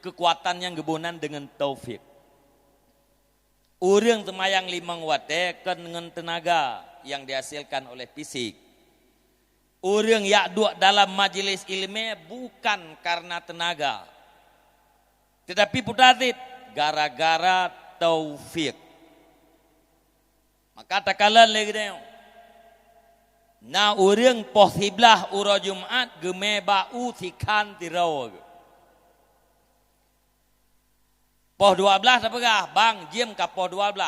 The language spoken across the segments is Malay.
kekuatan yang gebonan dengan taufik. Orang semayang 5 waktu kan dengan tenaga yang dihasilkan oleh fisik. Orang yang duduk dalam majlis ilmu bukan karena tenaga, tetapi putazit gara-gara taufik. Maka takalan lagi dia. Na orang posiblah ura Jumat geme bau sikan tirau. Poh 12 apa kah? Bang, jam ke poh 12.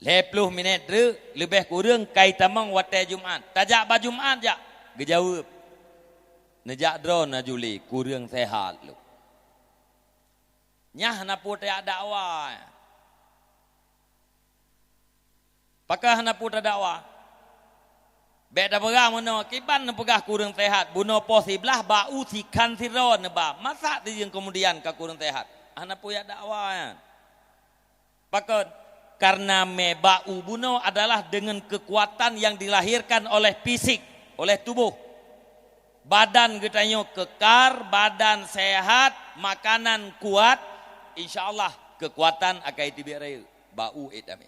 10 minit lebih kurang kai tamang wate Jumat. Tajak ba Jumat jak. Gejawab. Nejak drone na Juli kurang sehat lu. Nyah na putra dakwah. Pakah na putra dakwah. Beda pegah mana kiban na pegah kurang sehat. Buno posiblah bau sikan siron ba. Masa tu yang kemudian ka kurang sehat. Ana puya dakwah. Pakon karena bau buno adalah dengan kekuatan yang dilahirkan oleh fisik, oleh tubuh. Badan getanyo kekar, badan sehat, makanan kuat, insyaallah kekuatan akan diberi bau etame.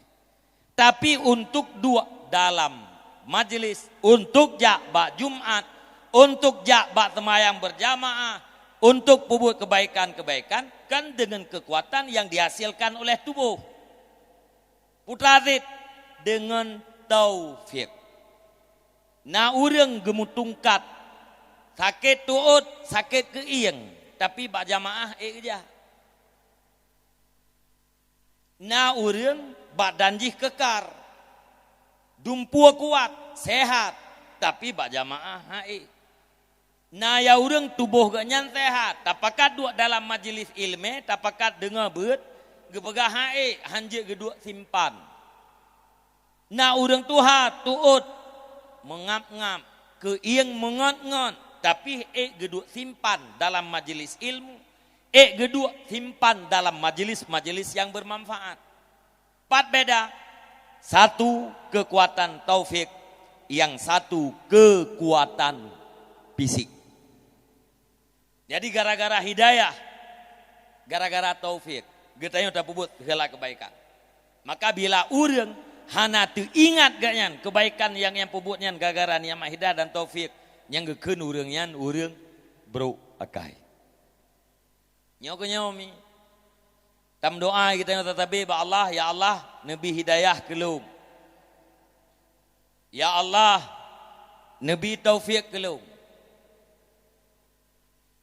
Tapi untuk dua dalam majlis, untuk jak bak Jumat, untuk jak bak semayang berjamaah, untuk puput kebaikan-kebaikan kan dengan kekuatan yang dihasilkan oleh tubuh. Putazit dengan taufik. Na urang gemutungkat sakit tuut, sakit keieng, tapi bak jamaah kerja. Na urang badan jih kekar, dumpua kuat, sehat, tapi bak jamaah Na ya urang tubuh ganyan sehat, tapakat duduk dalam majlis ilmu, tapakat dengar beut, gepegah hanjek geduk simpan. Na urang tuha tuut, mengap-ngap, keieng mengot-ngot, tapi geduk simpan dalam majlis ilmu, geduk simpan dalam majlis-majlis yang bermanfaat. 4 beda. Satu kekuatan taufik, yang satu kekuatan fisik. Jadi gara-gara hidayah, gara-gara taufik, getanya udah puput segala kebaikan. Maka bila urang hana tu ingat ganyan kebaikan yang puputnya gara-gara ni'mat hidayah dan taufik, yang gekeun urang bro akai. Nyomi tam doa kita tetapi ba Allah, ya Allah nabi hidayah kelum. Ya Allah nabi taufik kelum.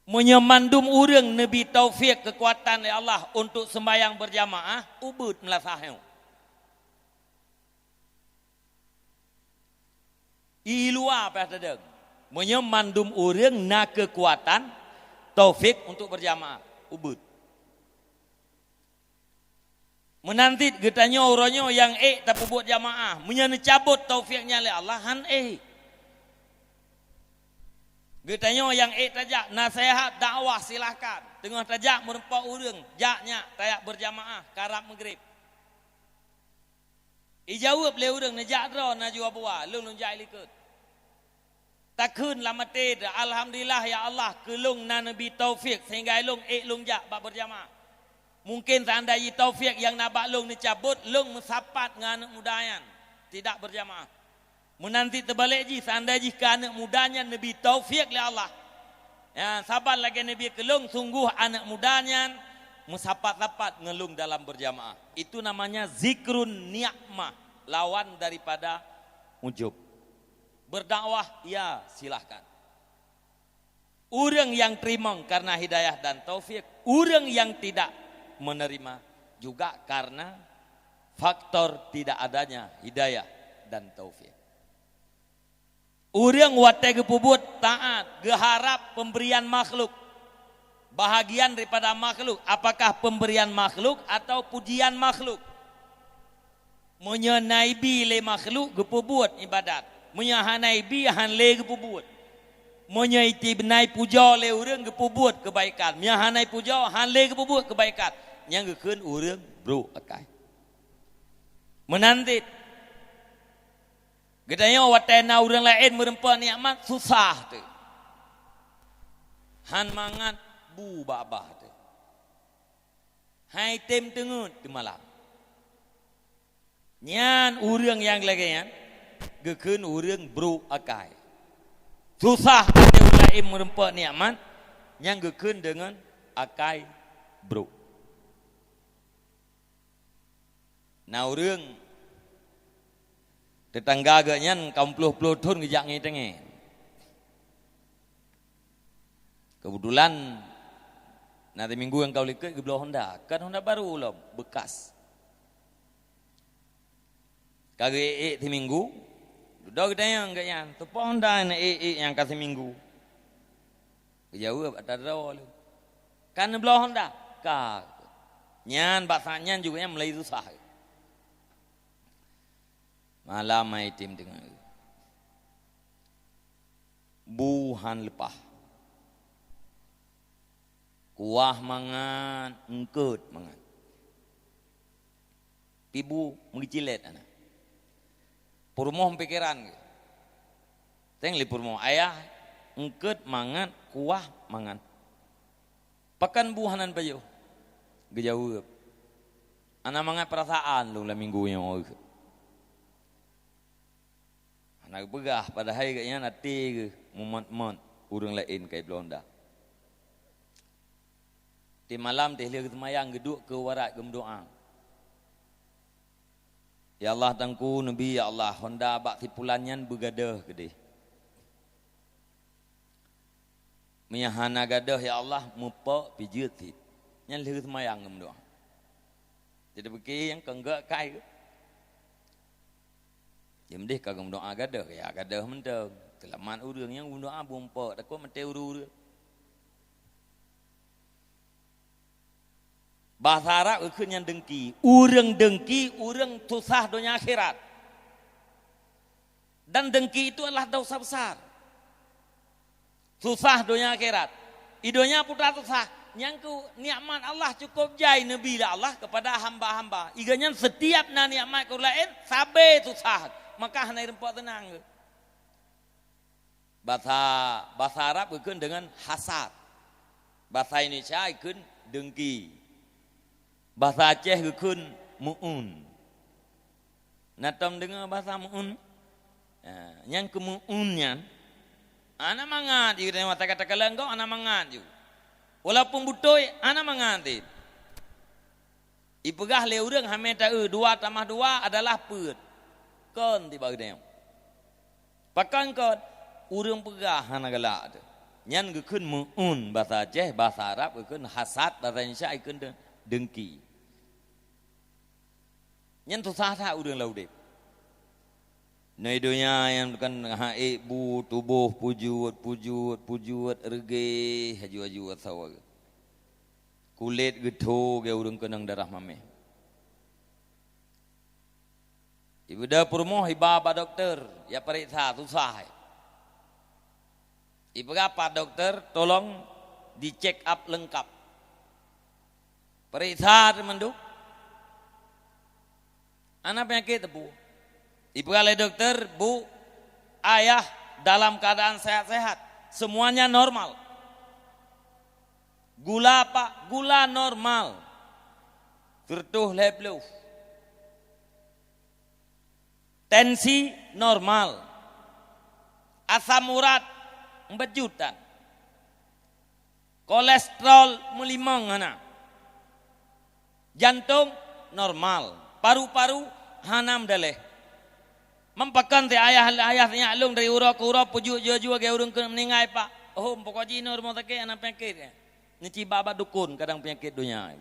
Menyemandum urang nabi taufik kekuatan ya Allah untuk sembahyang berjamaah ubud melasahnya. Ilua apa tadeng? Menyemandum urang na kekuatan taufik untuk berjamaah ubud. Menantit getanya orangnya yang tak buat jamaah, menyana cabut taufiknya oleh Allah han Getanya yang tajak nasihat dakwah silakan. Tengah tajak merempak urang, jaknya tayak berjamaah karab maghrib. Ijawab le urang najak dra na jua buah, lung jak likut. Takun lamate alhamdulillah ya Allah kelung na nabi taufik sehingga lung jak bak berjamaah. Mungkin seandainya taufik yang nabak lung dicabut, lung mensapat dengan anak mudayan, tidak berjamaah. Menanti terbalik ji, seandainya jika anak mudanya Nabi taufik oleh Allah. Ya, sabar lagi Nabi kelung, sungguh anak mudanya mensapat-sapat ngelung dalam berjamaah. Itu namanya zikrun ni'mah, lawan daripada ujub. Berdakwah, ya silahkan. Orang yang terima karena hidayah dan taufik, orang yang tidak menerima juga karena faktor tidak adanya hidayah dan taufik. Orang wate gepubut taat, geharap pemberian makhluk. Bahagian daripada makhluk, apakah pemberian makhluk atau pujian makhluk? Menyenaibi le makhluk gepubut ibadat, menyahanaibi hanle gepubut. Menyaiti benai puja le urang gepubut kebaikan, menyahanai puja hanle gepubut kebaikan. Yang gekeun urang bro akai. Menantit gedanya watena urang lain merempa nikmat susah tu. Han mangat bu babah tu. Hai tem tengut tu malam. Nyan urang yang lagi yan. Gekun urang bro akai. Susah ada ulaim merempak nikmat yang gekun dengan akai bro. Nah urang tetangga ganyan kaum puluh tahun kejak ngitenge. Kebetulan nanti minggu yang kau lihat ke belah Honda, kan Honda baru lah bekas. Kagak ti minggu, duduk kita yang ganyan, tu Honda na yang kasih minggu. Jauh ada dah lu. Kan belah Honda, kak. Nyan bahasanya juga yang mulai susah. Malam mai tim dengan buhan lepah. Kuah mangan, engkut mangan. Ibu mengicilet anak. Purmoh pikiran. Teng li purmoh ayah engkut mangan, kuah mangan. Pakan buhanan payo. Gejauh. Anak mangan perasaan lu lah minggu yang mau. Anak begah pada hari kayaknya nanti ke mumat-mumat urang lain kai Belanda. Di malam teh lihat semayang geduk ke warat gem doa. Ya Allah tangku Nabi ya Allah Honda bak tipulanyan begadah gede. Menyahana gadah ya Allah mupa pijut ti. Nyan lihat semayang gem doa. Jadi begini yang kenggak kai. Jam deh kagam doa gadah ya gadah mentang. Kelaman urang yang doa bumpa takut mate urang. Bahasa Arab itu yang dengki. Urang dengki, urang susah dunia akhirat. Dan dengki itu adalah dosa besar. Susah dunia akhirat. Idonya putra susah. Yang ku nikmat Allah cukup jai Nabi Allah kepada hamba-hamba. Iganya setiap na nikmat ku lain sabar susah. Maka hanai rempok tenang. Bahasa Arab itu dengan hasad. Bahasa Indonesia itu dengki. Bahasa Aceh gekun mu'un. Natam dengar bahasa mu'un. Yang ke mu'unnya. Anak mangat. Dia kata engkau anak mangat. Walaupun butoy, anak mangat. Ipegah le urang hameta 2 tambah 2 adalah put. Kon tiba gede. Pakan kon urang pegah anak galak. Nyan gekun mu'un bahasa Aceh, bahasa Arab gekun hasad, bahasa Indonesia gekun dengki. Nyan susah tak urang laudep. Nah dunia yang kan bu tubuh pujut erge haju sawa. Kulit getho ge urang kenang darah mameh. Ibu dah purmoh iba pak dokter ya periksa susah. Ibu apa dokter tolong di check up lengkap. Periksa menduk. Anak penyakit bu. Ibu kali dokter, bu, ayah dalam keadaan sehat-sehat. Semuanya normal. Gula apa? Gula normal. Tertuh leblew. Tensi normal. Asam urat 4 juta. Kolesterol melimang anak. Jantung normal. Paru-paru hanam daleh. Mempakan ti ayahnya alung dari ura ke ura pujuk jua ke urang ke meningai pak. Oh pokok jino rumah take anak penyakit. Nici baba dukun kadang penyakit dunia.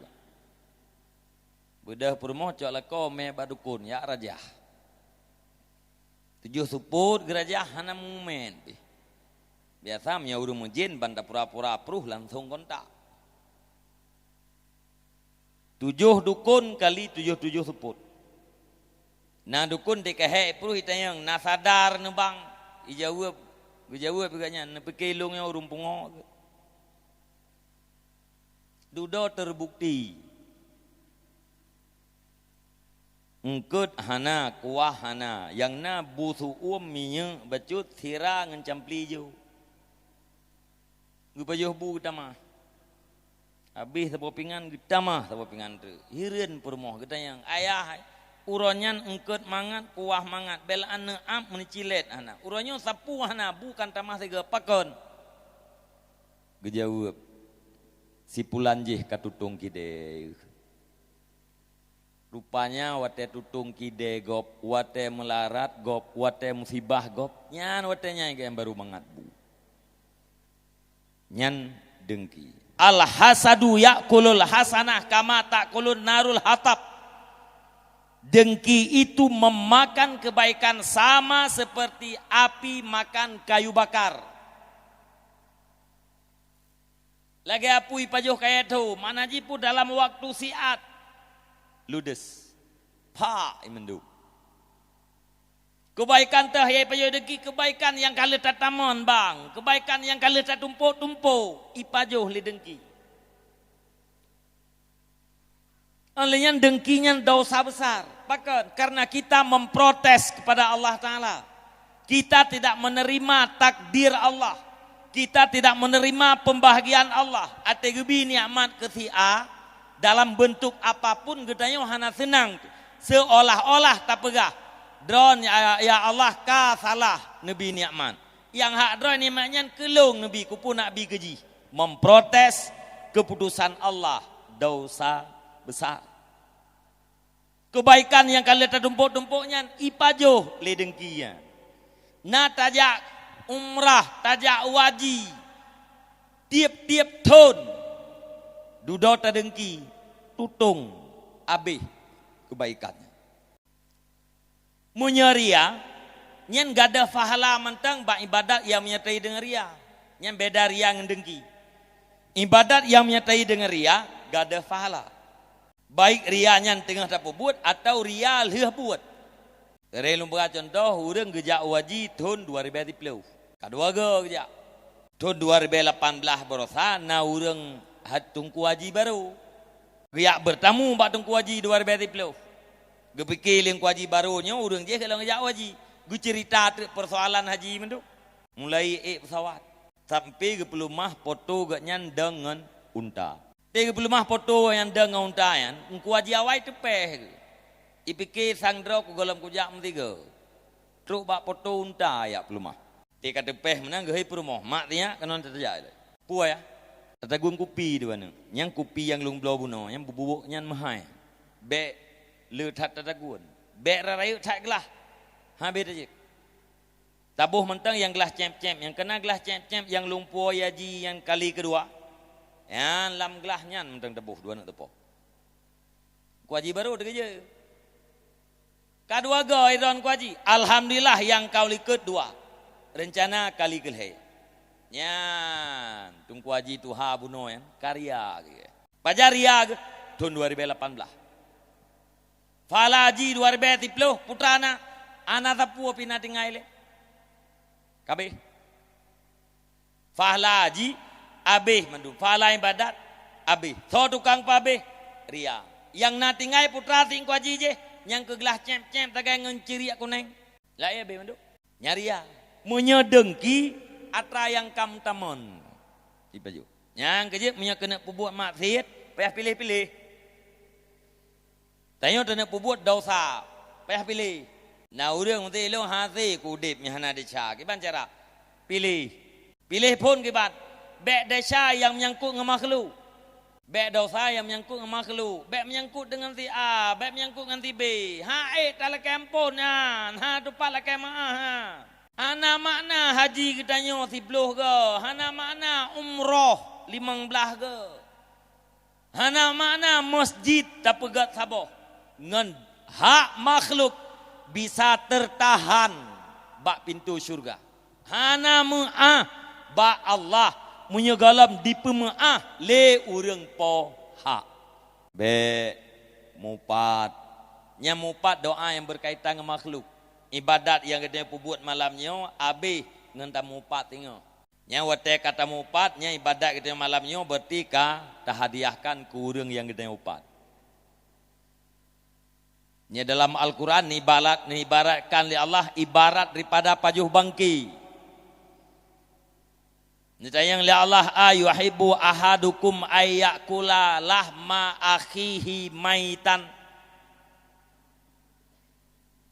Bedah purmoh cok lako me badukun ya raja. 7 suput gerajah hanam mumen. Biasa nya urang mujin banda pura-pura pruh langsung kontak. 7 dukun kali 7 suput. Nah dukun dikehe pruh itayang nasadar nebang ijawab beganya nepekilungnya urung pungo. Dudo terbukti. Engkut hana kuah hana yang na busu minyak bacut sira ngencam plijo. Gupajuh bu utama. Habis tabo pingan gitamah tabo pingan tu. Hireun permoh kita yang ayah uronyan engkeut mangat puah mangat belaan neam menicilet anak. Uronyo sapu hana bukan tamah sega pakon. Gejawab si pulanjih katutung kide. Rupanya wate tutung kide gop, wate melarat gop, wate musibah gop. Nyan wate nyai yang baru mangat bu. Nyan dengki. Al hasadu yakulul hasanah kama takulun narul hatab. Dengki itu memakan kebaikan sama seperti api makan kayu bakar. Lagi apui pajuh kaya tu, mana jipu dalam waktu siat. Ludes. Pa imendu. Kebaikan teh ya pajuh dengki kebaikan yang kala tatamon bang, kebaikan yang kala tatumpuk-tumpuk, ipajuh li dengki. Olehnya dengkinya dosa besar. Bahkan karena kita memprotes kepada Allah Ta'ala. Kita tidak menerima takdir Allah. Kita tidak menerima pembahagian Allah. Ategebi nikmat kesia dalam bentuk apapun gedanya hana senang. Seolah-olah tak pegah. Drone ya Allah ka salah Nabi nikmat. Yang hak drone nikmatnya kelung Nabi kupun nak bi keji. Memprotes keputusan Allah dosa besar. Kebaikan yang kalian tertumpuk-tumpuknya ipajoh le dengkinya. Na tajak umrah, tajak waji. Tiap-tiap tahun duduk terdengki tutung abih kebaikannya. Menyeria nyen gada fahala mentang bak ibadat yang menyertai dengan ria. Nyen beda ria dengan dengki. Ibadat yang menyertai dengan ria gada fahala. Baik rianya tengah tak buat atau ria leh buat. Relum contoh urang gejak waji tahun 2030. Kadua gejak. Tahun 2018 berosa na urang hat tungku waji baru. Gejak bertamu bak tungku waji 2030. Gepikir yang waji barunya urang je kalau gejak waji. Gu cerita persoalan haji mendu. Mulai pesawat sampai ke pelumah foto gaknyan dengan unta. Tiga pelumah foto yang dengan unta yan, engkau aji awai tepeh. Ipikir sangdro ku golam kujak mentiga. Truk bak foto unta ya pelumah. Tiga tepeh menang gehai perumah. Mak dia kanon terjadi. Puai ya. Tatagun kupi di mana? Yang kupi yang lung blau buno, yang bubuk yang mahai. Be le tat tatagun. Be rarayu tak gelah. Habis aja. Tabuh mentang yang gelah cemp-cemp, yang kena gelah cemp-cemp, yang lumpur yaji yang kali kedua. Yang lam gelahnya mentang tebuh dua nak tepuh. Kuaji baru dek je. Kedua go iron kuaji. Alhamdulillah yang kau likut dua. Rencana kali kelhe. Nyan tung kuaji tu ha buno yang karya ge. Pajaria tahun 2018. Falaji 2030 putrana ana tapu pina tingai le. Kabe. Falaji abih mandu falai badat abih so tukang pabeh ria yang natingai putra ting kuaji je yang kegelah cemp-cemp tagai ngenciri aku neng la ya be mandu nyaria menyedengki atra yang kam tamon di baju yang keje punya kena perbuat maksiat payah pilih-pilih tanyo kena perbuat dosa payah pilih na urang mesti lo hati kudip nya hana deca kiban cara pilih pun kiban bek desa yang menyangkut dengan makhluk. Bek dosa yang menyangkut dengan makhluk. Bek menyangkut dengan si A, bek menyangkut dengan si B. Ha tak laki ampun ha tupat laki maaf ha. Hana makna haji kita nyo 10 ke. Hana makna umroh 15 ke. Hana makna masjid tak pegat saboh. Ngan hak makhluk bisa tertahan bak pintu syurga. Hana mu'ah bak Allah menyegalam di pemaah le urang po hak. Be mupat. Nya mupat doa yang berkaitan dengan makhluk. Ibadat yang kita buat malamnya abih ngan mupat tengok. Nya wate kata mupat nya ibadat kita malamnya berarti ka tahadiahkan ke urang yang kita upat. Nya dalam Al-Quran ibaratkan li Allah ibarat daripada pajuh bangki. Nitayang li Allah ayuhibbu ahadukum ayyakula lahma akhihi maitan.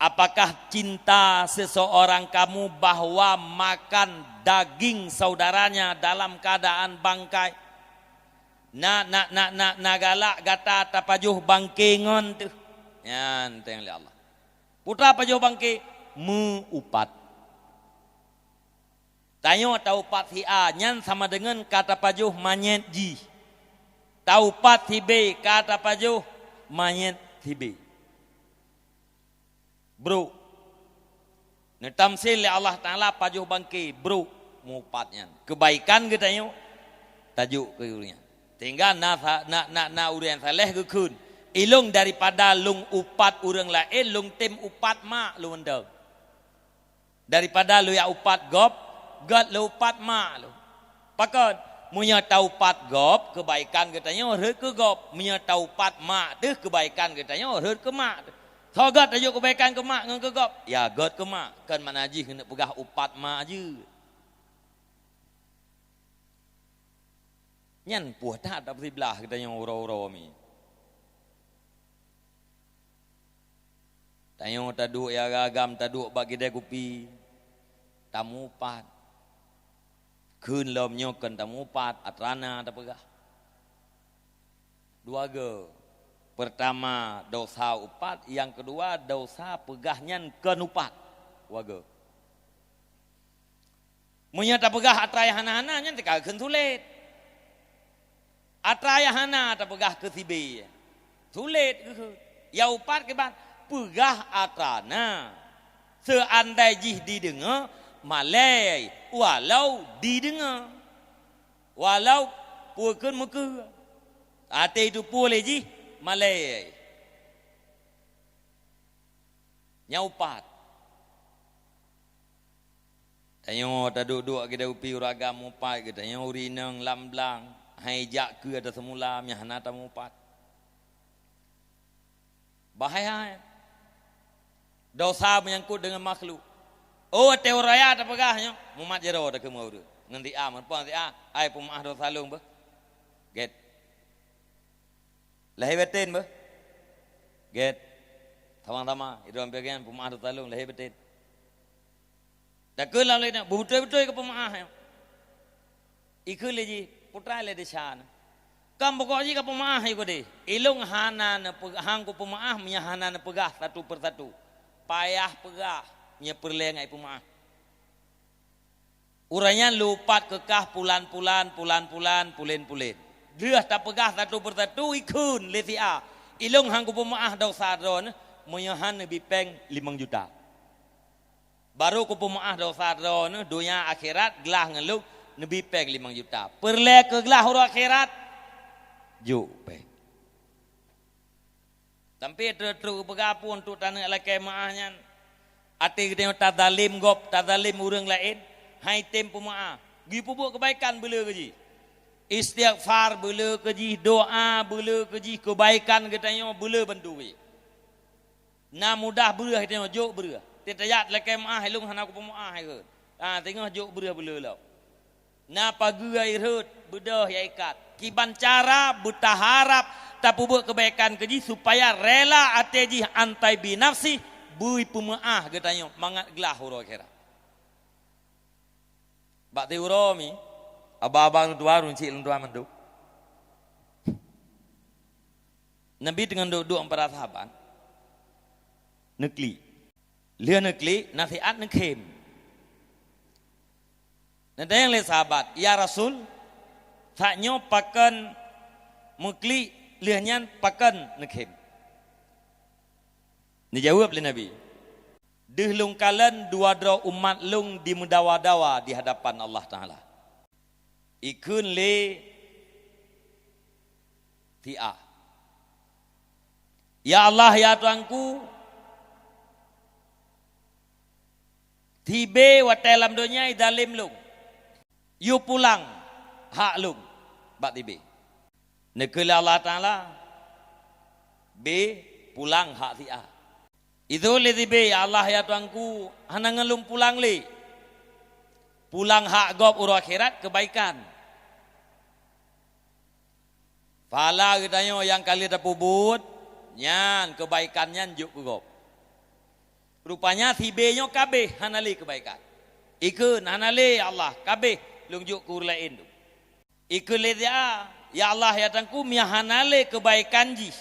Apakah cinta seseorang kamu bahwa makan daging saudaranya dalam keadaan bangkai? Na galak gata tapajuh bangkengon tu. Yan tayang li Allah. Putra pajuh bangke muupat. Tanya taupat si A nyan sama dengan kata pajuh manyet ji. Taupat si B kata pajuh manyet si B. Bro. Netamsil li Allah Ta'ala pajuh bangke bro mupatnya. Kebaikan ke tanya tajuk ke urian. Tinggal na urian saleh ke kun. Ilung daripada lung upat urang lain lung tim upat mak lu endang. Daripada lu ya upat gop God lupat mak lu. Pakon munya taupat gop kebaikan katanya reut ke gop, munya taupat mak teh kebaikan katanya reut ke mak. So God tajuk kebaikan ke mak ngan ke gop. Ya God ke mak kan manaji kena pegah upat mak je. Nyan puah tak dapat belah katanya uro-uro mi. Tanya taduk ya agam taduk bagi dia kopi. Tamu upat. Kun lom nyokan tamu upat atrana tapegah. Dua ge. Pertama dosa upat, yang kedua dosa pegahnya ken upat. Dua ge. Munya tapegah atrai hana-hana nya teka keun sulit. Atrai hana tapegah ke sibe. Sulit ke. Ya upat ke ban pegah atrana. Seandai jih didengar malai walau didengar walau pukeun muka ate itu boleh ji malai nyaupat tanyo taduk-duk kita upi uragam upat kita tanyo urineng lamblang haijak ke ada semula nyahna tamu upat bahaya dosa menyangkut dengan makhluk. Oh teoraya tak pegahnya mumat jero dak ke mau tu nanti man puang ti ai pemaah do salung be get lahir betin be get tama-tama itu ampegan pemaah do salung lahir betin dak ke lalu nak betul-betul ke pemaah ikul leji putra le desan kam pokok ji ke pemaah iko de ilung hanan hang ku pemaah nya hanan pegah satu persatu payah pegah nya perlengai pemaah. Uranya lupat kekah pulan-pulan, pulen-pulen. Dia tak pegah satu persatu ikun letia. Ilung hangku pemaah dosa dron menyahan lebih peng 5 juta. Baru ku pemaah dosa dron dunia akhirat gelah ngeluk lebih peng 5 juta. Perle ke gelah huru akhirat juk peng. Tapi terus pegapun untuk tanah lakai maahnya. Ati kita tadalim gop, tadalim urang lain, hai tempo maah. Gi pupuk kebaikan bela keji. Istighfar bela keji, doa bela keji, kebaikan katanya bela bantu we. Na mudah berah katanya jok berah. Tetayat lakai maah ilung hana ku pemaah ke. Tengok jok berah bela lau. Na pagi air hut bedah ya ikat. Kiban cara buta harap tak pupuk kebaikan keji supaya rela ateji antai binafsi. Bui pemaah katanya mangat gelah huru akhirat. Bak te huru mi abang-abang tu warun cik lu tuan mendu. Nabi dengan duduk para sahabat nekli. Lia nekli nasihat nekem. Nanti yang le sahabat, ya Rasul, saknyo pakan mukli lianyan pakan nekem. Ni jawab oleh Nabi. Deh lung kalan dua dra umat lung di mendawa-dawa di hadapan Allah Ta'ala. Ikun le ti'a. Ya Allah ya Tuanku. Tibe wa dalam dunia dalim lung. You pulang hak lung. Bak tibe. Nekala Allah Ta'ala. B pulang hak ti'a. Itu le tibe ya Allah ya Tuanku hanang ngelum pulang le. pulang hak gob uro akhirat kebaikan. Fala katanya yang kali dah pubut, nyan kebaikannya juk gob. Rupanya tibenyo kabeh hanali kebaikan. Ikeun hanali Allah kabeh lungjuk kur lain tu. Ikeun le dia ya Allah ya tangku mia hanale kebaikan ji.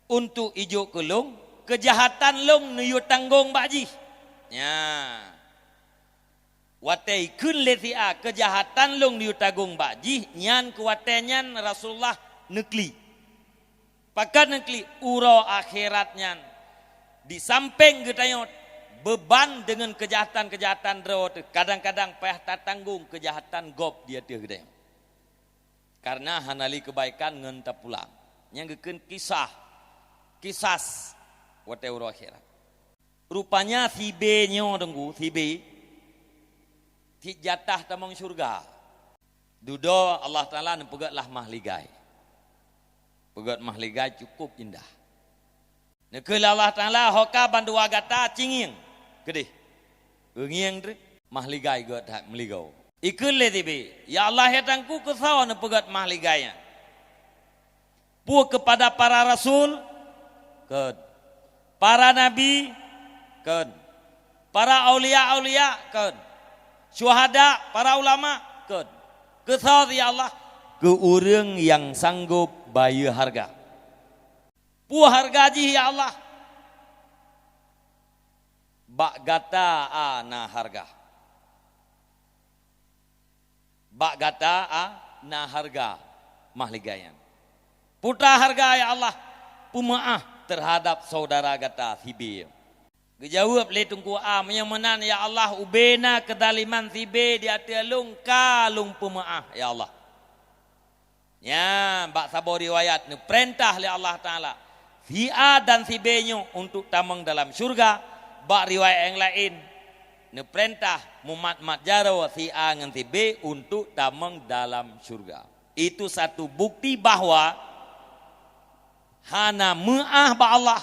Untuk ijo kelung kejahatan long nuyu tanggung baji. Ya. Watai kun letia kejahatan long nuyu tanggung baji nyan kuatenyan Rasulullah nekli. Pakat nekli uro akhirat nyan. Di samping getayot beban dengan kejahatan-kejahatan dro kadang-kadang payah tanggung kejahatan gob dia teu gedayot. Karena hanali kebaikan ngen pulang. Yang geukeun kisas wate uro akhirat. Rupanya tibe nyo denggu tibe ti jatah tamong surga. Dudo Allah Taala nempegatlah mahligai. Pegat mahligai cukup indah. Nekeul Allah Taala hoka bandua gata cinging gede. Eungieng tre mahligai got hak meligau. Ikeun le tibe ya Allah hetangku kesau nepegat mahligainya. Pu kepada para rasul Ken. Para nabi ken. Para aulia-aulia ken. Syuhada, para ulama ken. Kesal ya Allah ke urang yang sanggup bayar harga. Pu harga ji ya Allah. Bak gata ana harga. Bak gata ana harga mahligayan. Putra harga ya Allah. Pumaah terhadap saudara gata tibe. Gejawab le tungku menyamanan ya Allah ubena kedaliman tibe dia telung kalung pemaah ya Allah. Ya, bak sabo riwayat ne perintah le Allah Taala. Dia dan tibenyo untuk tamang dalam surga. Bak riwayat yang lain ne perintah mumat jaro dia ngan tibe untuk tamang dalam surga. Itu satu bukti bahwa hana mu'ah ba Allah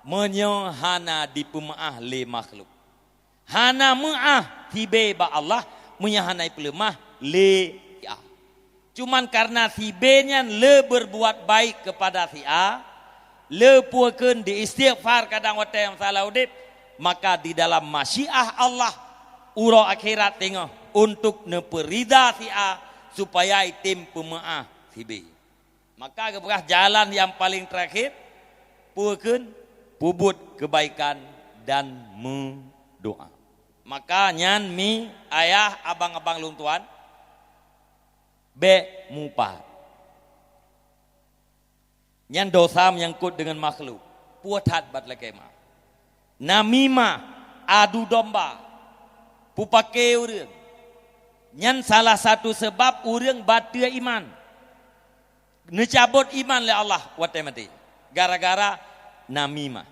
menyo hana dipemaah le makhluk. Hana mu'ah tibe ba Allah menyo hana pelemah le ya. Cuman karena tibenya le berbuat baik kepada sia, le puakeun diistighfar kadang wate yang salah udip, maka di dalam masyiah Allah uro akhirat tengah untuk neperida sia supaya itim pemaah tibe. Maka keberkah jalan yang paling terakhir puakeun pubut kebaikan dan mendoa. Maka nyan mi ayah abang-abang luntuan be mupat. Nyan dosa menyangkut dengan makhluk. Puatat bat lekema. Namimah adu domba. Pupake urang. Nyan salah satu sebab urang batia iman. Necabut iman le Allah wate mati gara-gara namimah.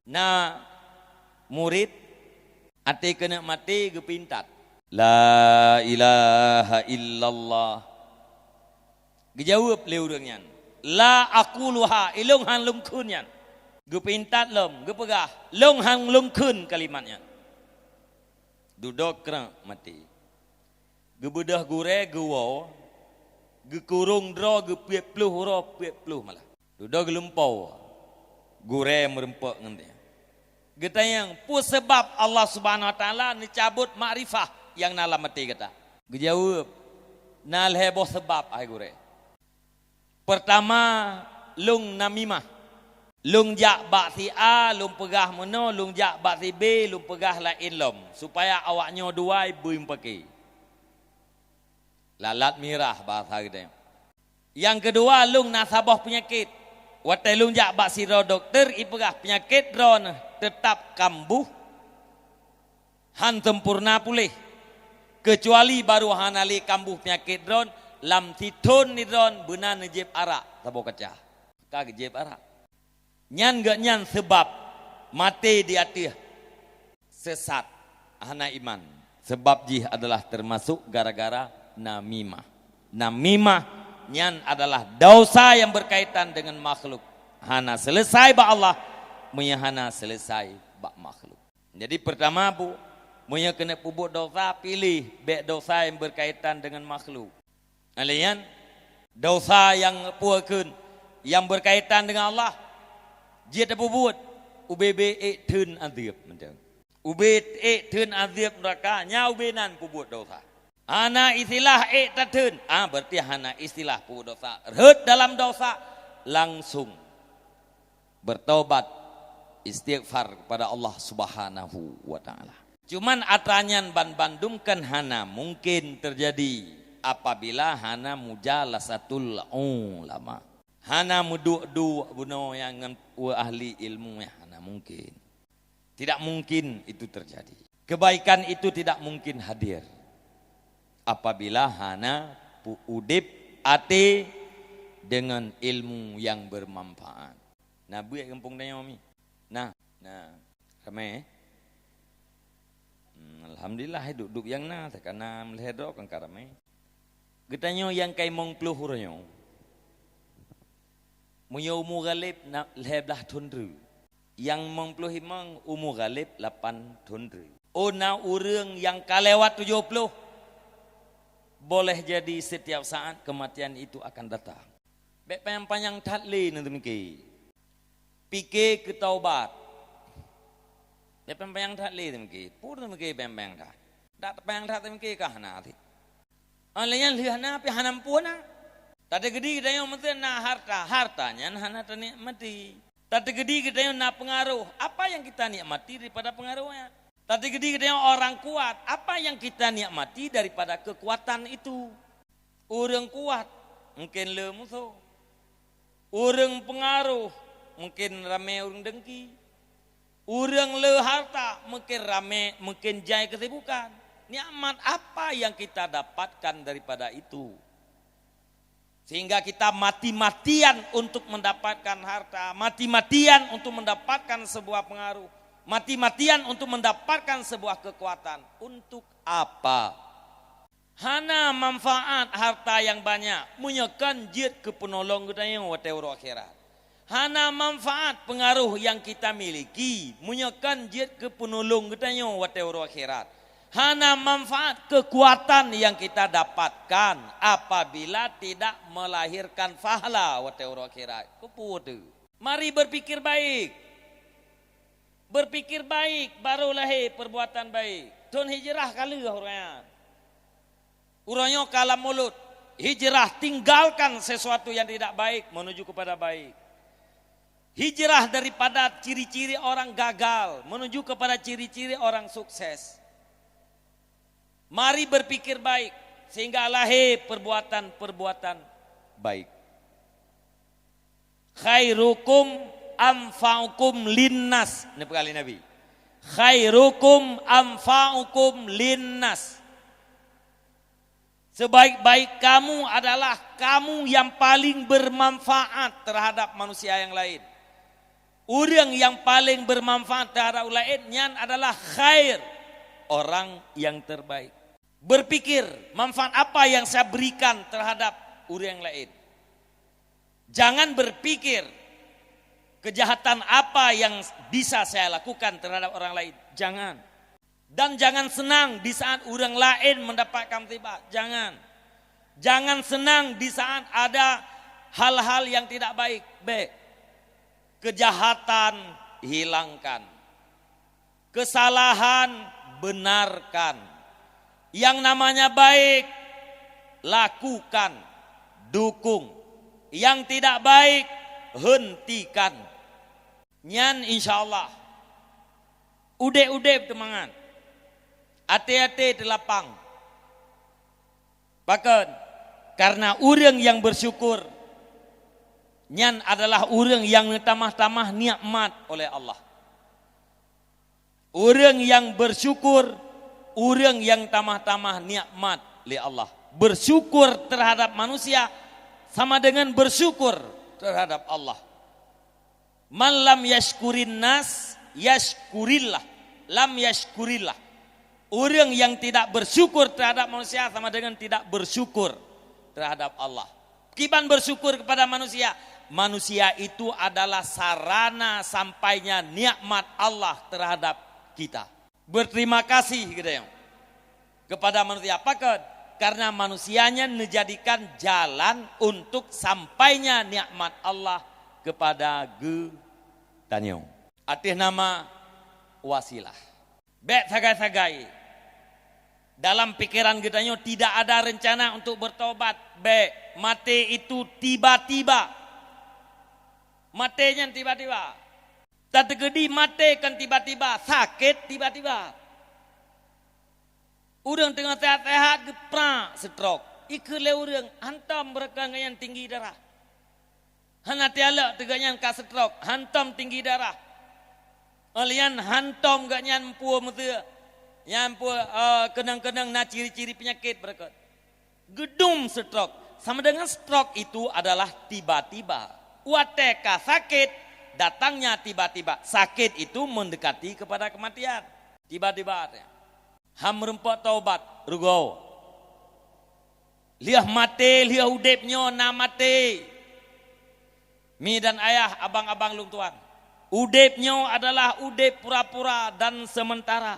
Na murid ate kena mati gepintat la ilaha illallah. Gejawab le urang nyan la aquluha ilung han lungkeun nyan. Gepintat lem gepegah lung han lungkeun kalimatnya. Duduk kena mati. Gebedah gure gewo gekurung dro gepiep pluh ro piep pluh malah. Duduk gelempau. Gure merempak ngan dia. Getayang pu sebab Allah Subhanahu wa taala nicabut makrifah yang nalam mati kata. Gejawab nal heboh sebab ai gure. Pertama lung namimah. Lung jak bak si A, lung pegah mono, lung jak bak si B, lung pegah lain lom supaya awaknya dua buim pakai. Lalat mirah bahasa kita. Yang kedua lung nasabah penyakit. Watai lung jak bak siro dokter ipegah penyakit dron tetap kambuh han sempurna pulih. Kecuali baru hanali kambuh penyakit dron lam titun ni dron benar nejib arak sabo kacah. Kag jib arak. Nyan gak nyan sebab mati di hati sesat hana iman. Sebab jih adalah termasuk gara-gara namimah. Namimah nyan adalah dosa yang berkaitan dengan makhluk. Hana selesai ba Allah, hana selesai ba makhluk. Jadi pertama bu, Munya kena pubut dosa, pilih baik dosa yang berkaitan dengan makhluk. Alian dosa yang puakeun yang berkaitan dengan Allah. Dia pubut UBB tun azab macam. UB tun azab neraka nya ubenan pubut dosa. Hana istilah tatun. Berarti hana istilah pubut dosa. Reut dalam dosa langsung bertobat istighfar kepada Allah Subhanahu wa taala. Cuman atranyan bandungkan hana mungkin terjadi apabila hana mujalasatul ulama. Hana mudu buno yang ahli ilmu ya hana mungkin. Tidak mungkin itu terjadi. Kebaikan itu tidak mungkin hadir apabila hana udip ate dengan ilmu yang bermanfaat. Nah, buat kampung Naomi. Nah, ramai. Alhamdulillah duduk yang karena melihat kan karame. Getanyo yang kai mong pluhurnya. Munyo umu galib na leblah tundru. Yang mong pluhimang umu galib 8 tundru. Ona urang yang kalewat 70. Boleh jadi setiap saat kematian itu akan datang. Bek panjang tatli nanti mungkin. Pikir ketaubat. Dia pempeng tak leh mungkin, pur mungkin pempeng tak. Tak pempeng tak mungkin kah nanti. Alaiyan lihat pi hanam puana. Tadi gede kita yang mesti na hartanya hana ternikmati. Tadi gede kita yang na pengaruh, apa yang kita nikmati daripada pengaruhnya. Tadi gede kita yang orang kuat, apa yang kita nikmati daripada kekuatan itu. Orang kuat mungkin le musuh. Orang pengaruh mungkin ramai orang dengki. Orang le harta mungkin rame, mungkin jaya kesibukan. Nikmat apa yang kita dapatkan daripada itu? Sehingga kita mati-matian untuk mendapatkan harta, mati-matian untuk mendapatkan sebuah pengaruh, mati-matian untuk mendapatkan sebuah kekuatan. Untuk apa? Hana manfaat harta yang banyak, munyakan jid ke penolong kita yang watewro akhirat. Hana manfaat pengaruh yang kita miliki, munyakan jid ke penolong kita yang watewro akhirat. Hana manfaat kekuatan yang kita dapatkan apabila tidak melahirkan pahala watewro akhirat. Keputu. Mari berpikir baik. Berpikir baik baru lahir perbuatan baik. Tun hijrah kali orangnya. Urangnya kalam mulut. Hijrah tinggalkan sesuatu yang tidak baik menuju kepada baik. Hijrah daripada ciri-ciri orang gagal menuju kepada ciri-ciri orang sukses. Mari berpikir baik sehingga lahir perbuatan-perbuatan baik. Khairukum anfa'ukum linnas. Ini kali Nabi. Khairukum anfa'ukum linnas. Sebaik-baik kamu adalah kamu yang paling bermanfaat terhadap manusia yang lain. Orang yang paling bermanfaat terhadap orang lain adalah khair, orang yang terbaik. Berpikir manfaat apa yang saya berikan terhadap orang lain. Jangan berpikir kejahatan apa yang bisa saya lakukan terhadap orang lain. Jangan. Dan jangan senang di saat orang lain mendapatkan musibah. Jangan. Jangan senang di saat ada hal-hal yang tidak baik. Kejahatan hilangkan. Kesalahan benarkan. Yang namanya baik lakukan, dukung. Yang tidak baik hentikan. Nyan insyaallah. Ude-ude temangan. Ate-ate telapang. Bahkan karena orang yang bersyukur nyan adalah orang yang tamah-tamah nikmat oleh Allah. Orang yang bersyukur, orang yang tamah-tamah nikmat oleh Allah. Bersyukur terhadap manusia sama dengan bersyukur terhadap Allah. Man lam yashkurin nas yashkurillah. Lam yashkurillah. Orang yang tidak bersyukur terhadap manusia sama dengan tidak bersyukur terhadap Allah. Kiban bersyukur kepada manusia. Manusia itu adalah sarana sampainya nikmat Allah terhadap kita. berterima kasih gitu kepada manusia. Apakah? Karena manusianya menjadikan jalan untuk sampainya nikmat Allah kepada getanyo. Arti nama wasilah. Bek sagai-sagai. Dalam pikiran getanyo tidak ada rencana untuk bertobat. Bek mati itu tiba-tiba. Matinya tiba-tiba. Tak tergedi mati kan tiba-tiba. Sakit tiba-tiba. Urang tengah sehat-sehat geprak stroke. Ikele urang hantam mereka yang tinggi darah. Hana tiala teganyan ka stroke, hantam tinggi darah. Alian hantam gak nyampu mete. Nyampu kenang-kenang na ciri-ciri penyakit mereka. Gedum stroke. Sama dengan stroke itu adalah tiba-tiba. Wateka sakit datangnya tiba-tiba. Sakit itu mendekati kepada kematian. Tiba-tiba. Ham rempok taubat rugo. Liah mati, liah udepnya na mati. Mi dan ayah, abang-abang lung tuan. Udepnya adalah udep pura-pura dan sementara.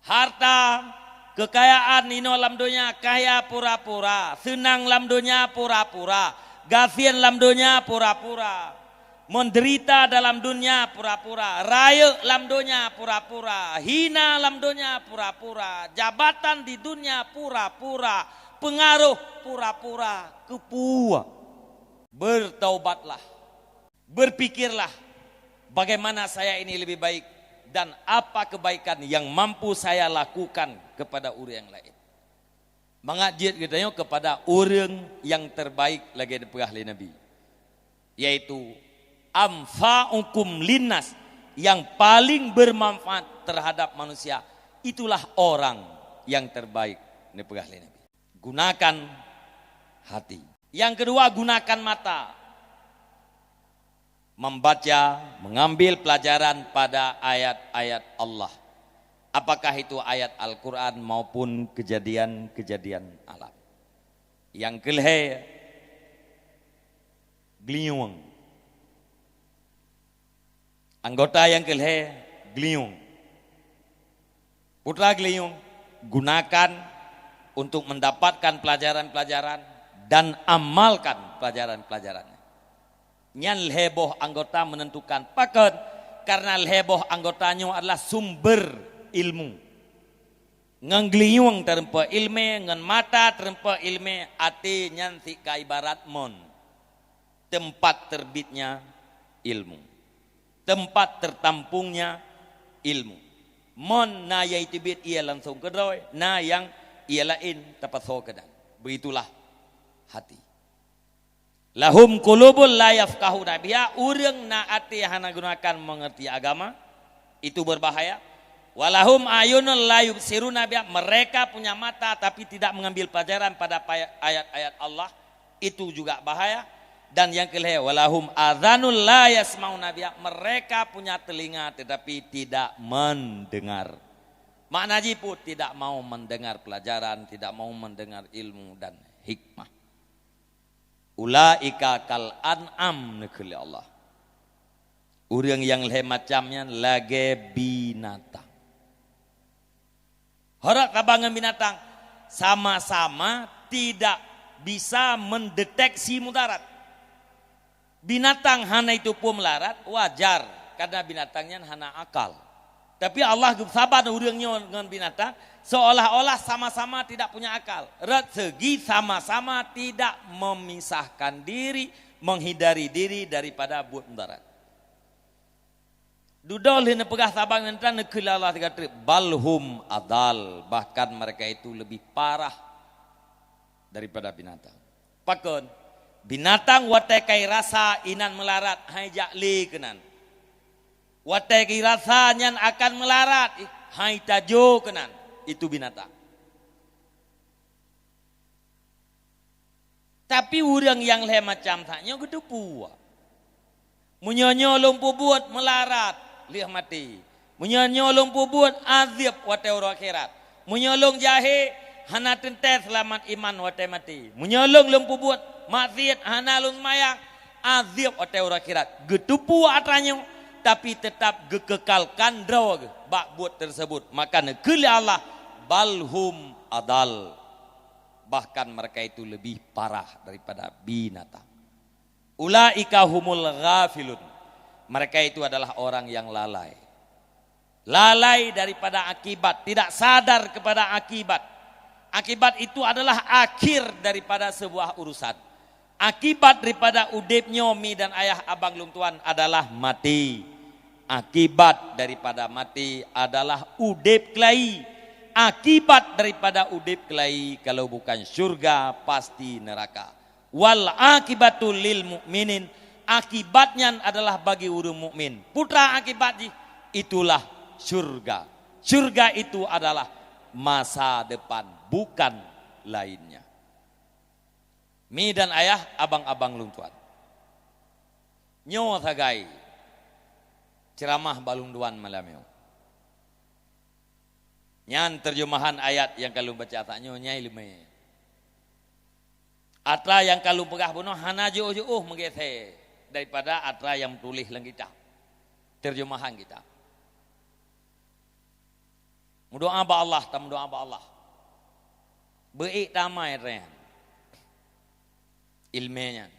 Harta, kekayaan ino lam dunia kaya pura-pura. Senang lam dunia pura-pura. Gafian lam dunia pura-pura. Menderita dalam dunia pura-pura, raya dalam dunia pura-pura, hina dalam dunia pura-pura, jabatan di dunia pura-pura, pengaruh pura-pura, kepua. Bertaubatlah, berpikirlah bagaimana saya ini lebih baik dan apa kebaikan yang mampu saya lakukan kepada orang yang lain. Mengajak kita kepada orang yang terbaik lagi di pegah Nabi, yaitu amfa'ukum linnas, yang paling bermanfaat terhadap manusia. Itulah orang yang terbaik. Ini pegah Nabi. Gunakan hati. Yang kedua, gunakan mata. Membaca, mengambil pelajaran pada ayat-ayat Allah. Apakah itu ayat Al-Quran maupun kejadian-kejadian alam. Yang kelhe, gliyung. Anggota yang kelhe, gliyung. Putra gliyung, gunakan untuk mendapatkan pelajaran-pelajaran dan amalkan pelajaran-pelajarannya. Nyan lheboh anggota menentukan paket, karena lheboh anggotanya adalah sumber ilmu. Ngan gliyung terempa ilme, ngan mata terempa ilme, ati nyan sika ibarat mon. Tempat terbitnya ilmu. Tempat tertampungnya ilmu. Mon na yai tibit ia langsung kedoi, na yang ia lain tapaso kedan. Begitulah hati. Lahum qulubul la yafqahuna biha, urang na ati hana gunakan mengerti agama itu berbahaya. Walahum ayunul la yubsiruna biha, mereka punya mata tapi tidak mengambil pelajaran pada ayat-ayat Allah, itu juga bahaya. Dan yang kelima, walahum adzanul la yasmauna biha, mereka punya telinga tetapi tidak mendengar. Makna jiput tidak mau mendengar pelajaran, tidak mau mendengar ilmu dan hikmah. Ulaika kal an'am nekeli Allah. Urang yang leh macamnya lage binatang. Horak kabangan binatang sama-sama tidak bisa mendeteksi mudarat. Binatang hana itu pun melarat, wajar karena binatangnya hana akal. Tapi Allah sabar urangnya dengan binatang seolah-olah sama-sama tidak punya akal. Segi sama-sama tidak memisahkan diri, menghindari diri daripada buat mudarat. Dudol hina pegah sabang nanti nekil Allah tiga trip balhum adal, bahkan mereka itu lebih parah daripada binatang. Pakon binatang watekai rasa inan melarat hai jakli kenan. Watekai rasa nyan akan melarat hai tajo kenan. Itu binatang. Tapi urang yang leh macam tanya gitu puak. Munyonyo lumpuh buat melarat liah mati. Munyonyo lumpuh buat azab wate ora akhirat. Munyolong jahe hana tente selamat iman wate mati. Munyolong lumpuh buat maksiat hana lun mayang azab wate ora akhirat. Gitu puak atranyo tapi tetap gekekalkan draw bak buat tersebut. Maka negeri Allah balhum adal, bahkan mereka itu lebih parah daripada binatang. Ulaika humul ghafilun, mereka itu adalah orang yang lalai. Lalai daripada akibat, tidak sadar kepada akibat. Akibat itu adalah akhir daripada sebuah urusan. Akibat daripada udip nyomi dan ayah abang lung tuan adalah mati. Akibat daripada mati adalah udip kelai. Akibat daripada udip kelai kalau bukan syurga pasti neraka. Wal akibatul lil mukminin, akibatnya adalah bagi orang mukmin. Putra akibat itulah syurga. Syurga itu adalah masa depan, bukan lainnya. Mi dan ayah, abang-abang lung tuan. Nyo thagai ceramah balung duan malam yo. Nyan terjemahan ayat yang kalau baca taknyo nyai lime. Atra yang kalau pegah bunuh hana jauh-jauh menggethe daripada atra yang tulis lang kita. Terjemahan kita. Mudoa ba Allah, tam doa ba Allah. Beik tamai rehan. Ilmiahnya.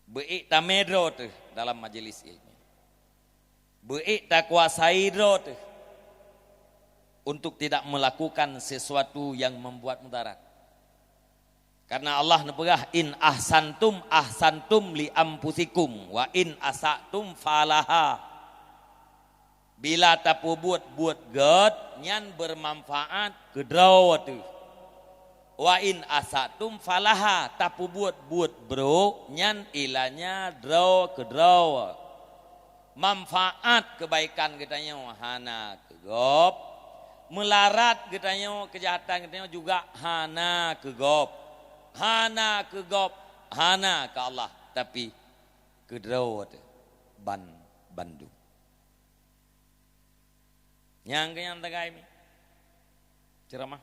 Beik tamedro tu dalam majelis ilmu. Beik tak kuasai tu untuk tidak melakukan sesuatu yang membuat mudarat. Karena Allah nepegah in ahsantum li ampusikum wa in asatum falaha. Bila tapu buat god nyan bermanfaat kedraw tu. Wa in asatum falaha, tapu buat bro nyan ilanya draw kedraw. Manfaat kebaikan kitanya hana kegop, melarat kitanya kejahatan kitanya juga hana kegop. Hana kegop, hana ke Allah, tapi kedraw Bandung. Yang kenyang tegai mi ceramah